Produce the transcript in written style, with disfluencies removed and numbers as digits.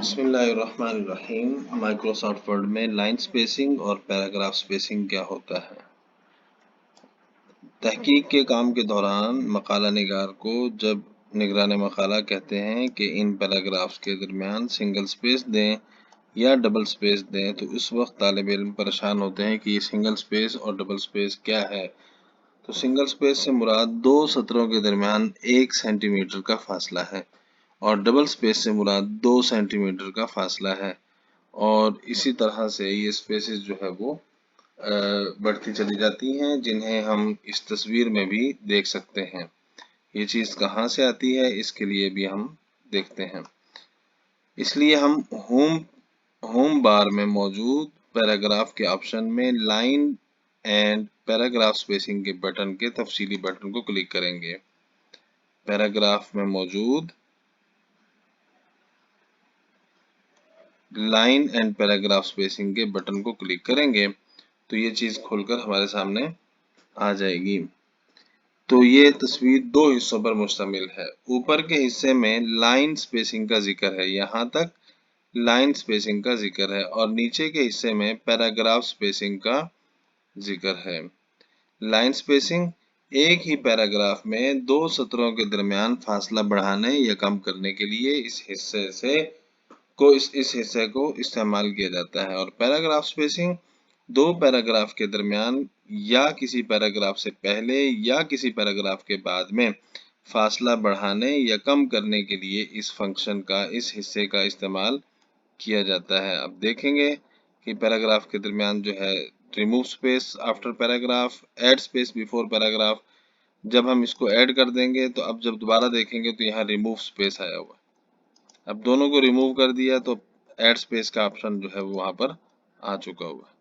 بسم اللہ الرحمن الرحیم۔ مائکروسافٹ ورڈ میں لائن سپیسنگ اور پیراگراف سپیسنگ کیا ہوتا ہے؟ تحقیق کے کام کے دوران مقالہ نگار کو جب نگران مقالہ کہتے ہیں کہ ان پیراگرافز کے درمیان سنگل سپیس دیں یا ڈبل سپیس دیں تو اس وقت طالب علم پریشان ہوتے ہیں کہ یہ سنگل سپیس اور ڈبل سپیس کیا ہے۔ تو سنگل سپیس سے مراد 2 سطروں کے درمیان 1 سینٹی میٹر کا فاصلہ ہے اور ڈبل سپیس سے مراد 2 سینٹی میٹر کا فاصلہ ہے، اور اسی طرح سے یہ سپیسز جو ہے وہ بڑھتی چلی جاتی ہیں، جنہیں ہم اس تصویر میں بھی دیکھ سکتے ہیں۔ یہ چیز کہاں سے آتی ہے اس کے لیے بھی ہم دیکھتے ہیں۔ اس لیے ہم ہوم بار میں موجود پیراگراف کے آپشن میں لائن اینڈ پیراگراف سپیسنگ کے بٹن کے تفصیلی بٹن کو کلک کریں گے۔ پیراگراف میں موجود لائن اینڈ پیراگراف سپیسنگ کے بٹن کو کلک کریں گے تو یہ چیز کھول کر ہمارے سامنے آ جائے گی۔ تو یہ تصویر 2 حصوں پر مشتمل ہے۔ اوپر کے حصے میں لائن سپیسنگ کا ذکر ہے، یہاں تک لائن سپیسنگ کا ذکر ہے، اور نیچے کے حصے میں پیراگراف سپیسنگ کا ذکر ہے۔ لائن سپیسنگ ایک ہی پیراگراف میں 2 سطروں کے درمیان فاصلہ بڑھانے یا کم کرنے کے لیے اس حصے کو استعمال کیا جاتا ہے، اور پیراگراف سپیسنگ 2 پیراگراف کے درمیان یا کسی پیراگراف سے پہلے یا کسی پیراگراف کے بعد میں فاصلہ بڑھانے یا کم کرنے کے لیے اس فنکشن کا اس حصے کا استعمال کیا جاتا ہے۔ اب دیکھیں گے کہ پیراگراف کے درمیان جو ہے remove space after paragraph, add space before paragraph, جب ہم اس کو ایڈ کر دیں گے تو اب جب دوبارہ دیکھیں گے تو یہاں ریموو سپیس آیا ہوا ہے۔ اب دونوں کو ریموو کر دیا تو ایڈ سپیس کا آپشن جو ہے وہ وہاں پر آ چکا ہوا ہے۔